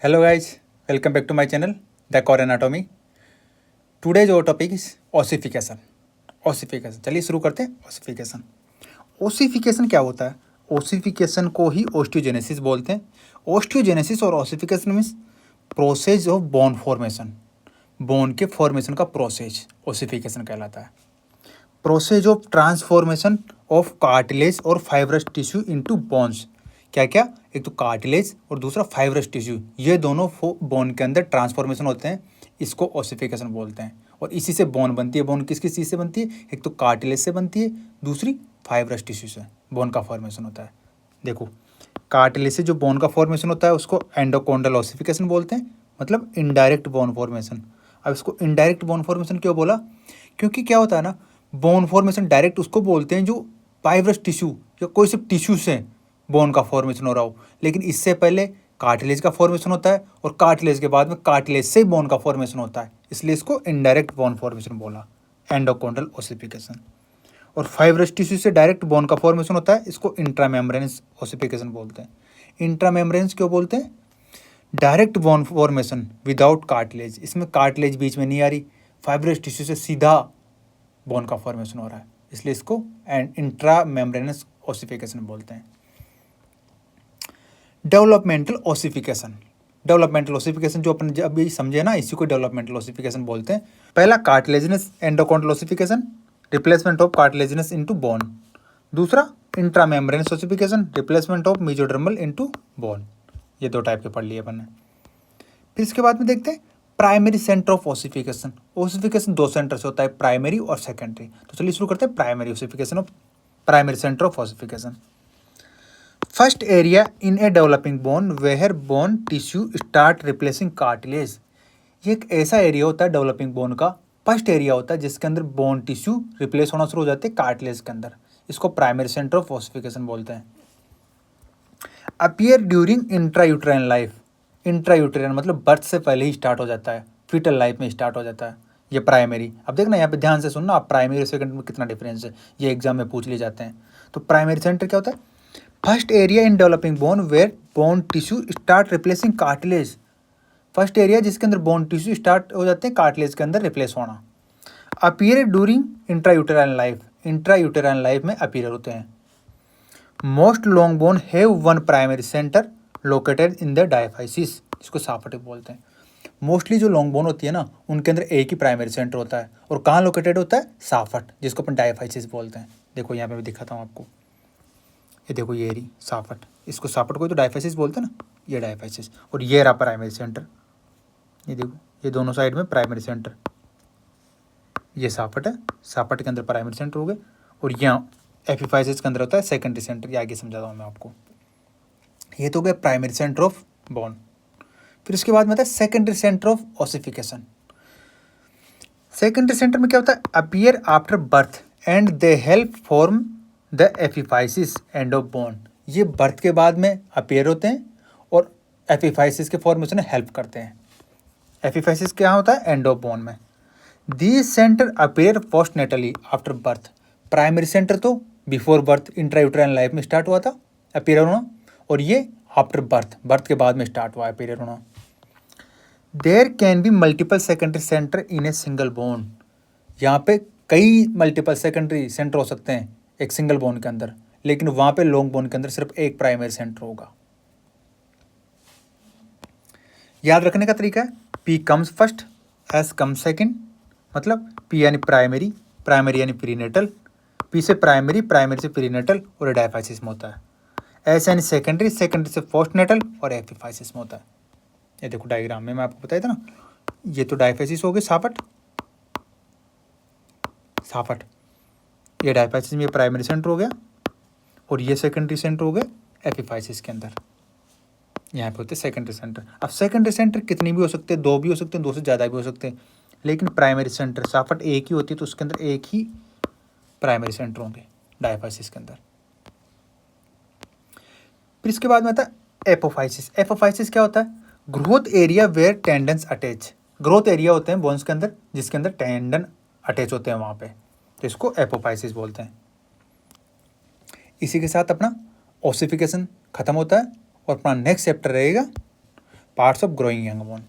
Hello guys, welcome back to my channel, The Core Anatomy. Today's our topic is ossification. Ossification. चलिए शुरू करते हैं ossification. Ossification क्या होता है? Ossification को ही osteogenesis बोलते हैं. Osteogenesis और ossification means process of bone formation. Bone के फॉर्मेशन का प्रोसेस ossification कहलाता है. Process of transformation of cartilage और फाइब्रस टिश्यू इनटू बोन्स. क्या क्या? एक तो कार्टिलेज और दूसरा फाइब्रस टिश्यू, ये दोनों बोन के अंदर ट्रांसफॉर्मेशन होते हैं, इसको ओसिफिकेशन बोलते हैं. और इसी से बोन बनती है. बोन किस किस चीज़ से बनती है? एक तो कार्टिलेज से बनती है, दूसरी फाइब्रस टिश्यू से बोन का फॉर्मेशन होता है. देखो, कार्टिलेज से जो बोन का फॉर्मेशन होता है उसको एंडोकोंडल ओसिफिकेशन बोलते हैं, मतलब इनडायरेक्ट बोन फॉर्मेशन. अब इसको इनडायरेक्ट बोन फॉर्मेशन क्यों बोला? क्योंकि क्या होता है ना, बोन फॉर्मेशन डायरेक्ट उसको बोलते हैं जो फाइब्रस टिश्यू या कोई से टिश्यू से बोन का फॉर्मेशन हो रहा हो, लेकिन इससे पहले कार्टिलेज का फॉर्मेशन होता है और कार्टिलेज के बाद में कार्टिलेज से बोन का फॉर्मेशन होता है, इसलिए इसको इनडायरेक्ट बोन फॉर्मेशन बोला, एंडोकोंडल ओसिफिकेशन. और फाइब्रस टिश्यू से डायरेक्ट बोन का फॉर्मेशन होता है, इसको इंट्रामेम्ब्रेनस ओसिफिकेशन बोलते हैं. इंट्रामेम्ब्रेनस क्यों बोलते हैं? Direct bone formation without cartilage, इसमें कार्टिलेज बीच में नहीं आ रही, फाइब्रस टिश्यू से सीधा बोन का फॉर्मेशन हो रहा है, इसलिए इसको इंट्रामेम्ब्रेनस ओसिफिकेशन बोलते हैं. Developmental ossification. डेवलपमेंटल ओसिफिकेशन जो अपन अभी समझे ना, इसी को डेवलपमेंटल ओसिफिकेशन बोलते हैं. पहला cartilaginous endochondral ossification, replacement of cartilaginous into bone. दूसरा intramembranous ossification, replacement of mesodermal into bone. ये दो टाइप के पढ़ लिए अपन ने. फिर इसके बाद में देखते हैं primary centre of ossification. Ossification दो सेंटर से होता है, प्राइमरी और सेकेंडरी. तो चलिए शुरू करते हैं primary ossification of primary centre of ossification. First area in a developing bone where bone tissue start replacing cartilage. ये एक ऐसा एरिया होता है डेवलपिंग बोन का, फर्स्ट एरिया होता है जिसके अंदर बोन टिश्यू रिप्लेस होना शुरू हो जाते हैं कार्टिलेज के अंदर. इसको प्राइमरी सेंटर ऑफ ओसिफिकेशन बोलते हैं. Appear during intrauterine life. Intrauterine मतलब बर्थ से पहले ही स्टार्ट हो जाता है, फीटल लाइफ में स्टार्ट हो जाता है. ये प्राइमरी. अब देखना यहाँ पे ध्यान से सुनना, आप प्राइमरी और सेकेंडरी में कितना डिफरेंस है, ये एग्जाम में पूछ लिए जाते हैं. तो प्राइमरी सेंटर क्या होता है? First area in developing bone where bone tissue start replacing cartilage. First area जिसके अंदर बोन टिश्यू स्टार्ट हो जाते हैं कार्टिलेज के अंदर रिप्लेस होना. Appear during intrauterine life. Intrauterine life में अपीयर होते हैं. Most long bone have one primary centre located in the diaphysis. इसको साफट बोलते हैं. मोस्टली जो लॉन्ग बोन होती है ना, उनके अंदर एक ही प्राइमरी सेंटर होता है, और कहाँ लोकेटेड होता है? साफट, जिसको अपन डायफाइसिस बोलते हैं. देखो यहाँ पे मैं दिखाता हूँ आपको. ये देखो, ये रही साफट. इसको साफट को तो डायफाइसिस बोलते हैं ना, ये डायफाइसिस. और ये रहा प्राइमरी सेंटर. ये देखो, ये दोनों साइड में प्राइमरी सेंटर. ये साफट है, साफट के अंदर प्राइमरी सेंटर हो गए. और यहाँ एपिफाइसिस के अंदर होता है सेकेंडरी सेंटर. ये आगे समझाता हूँ मैं आपको. ये तो हो गया प्राइमरी सेंटर ऑफ बोन. फिर इसके बाद में आता है secondary centre of ossification. Secondary centre में क्या होता है? Appear after birth and they help form the epiphysis end of bone. ये बर्थ के बाद में अपीयर होते हैं और एपिफाइसिस के फॉर्मेशन में हेल्प करते हैं. एपिफाइसिस क्या होता है? एंड ऑफ बोन में. These centre appear post neatly after birth. Primary centre तो बिफोर बर्थ इंट्रायूटेराइन लाइफ में स्टार्ट हुआ था अपीयर होना, और ये आफ्टर बर्थ, बर्थ के बाद में स्टार्ट हुआ अपीयर होना. There can be multiple secondary centre in a single bone. यहाँ पे कई मल्टीपल सेकेंडरी सेंटर हो सकते हैं एक सिंगल बोन के अंदर, लेकिन वहाँ पे लॉन्ग बोन के अंदर सिर्फ एक प्राइमरी सेंटर होगा. याद रखने का तरीका है, P comes first, S comes second. मतलब पी यानी प्राइमरी, प्राइमरी यानी प्रीनेटल, पी से प्राइमरी, प्राइमरी से प्रीनेटल और डायफाइसिस में होता है. एस यानी सेकेंडरी, सेकेंडरी से पोस्टनेटल और एपिफाइसिस में होता है. ये देखो डायग्राम में मैं आपको बताया था ना, ये तो डायफाइसिस हो गए साफट, साफट. ये डायफाइसिस में प्राइमरी सेंटर हो गया, और ये सेकेंडरी सेंटर हो गए एपिफाइसिस के अंदर. यहाँ पे होते हैं सेकेंडरी सेंटर. अब सेकेंडरी सेंटर कितनी भी हो सकते हैं, दो भी हो सकते हैं, दो से ज़्यादा भी हो सकते हैं, लेकिन प्राइमरी सेंटर साफट एक ही होती है, तो उसके अंदर एक ही प्राइमरी सेंटर होंगे डायफाइसिस के अंदर. फिर इसके बाद में आता है एपोफाइसिस. एपोफाइसिस क्या होता है? Growth area where tendons attach. Growth area होते हैं बोन्स के अंदर जिसके अंदर टेंडन अटैच होते हैं वहाँ पे, तो इसको एपोफाइसिस बोलते हैं. इसी के साथ अपना ओसिफिकेशन खत्म होता है और अपना नेक्स्ट चैप्टर रहेगा parts of growing young bone.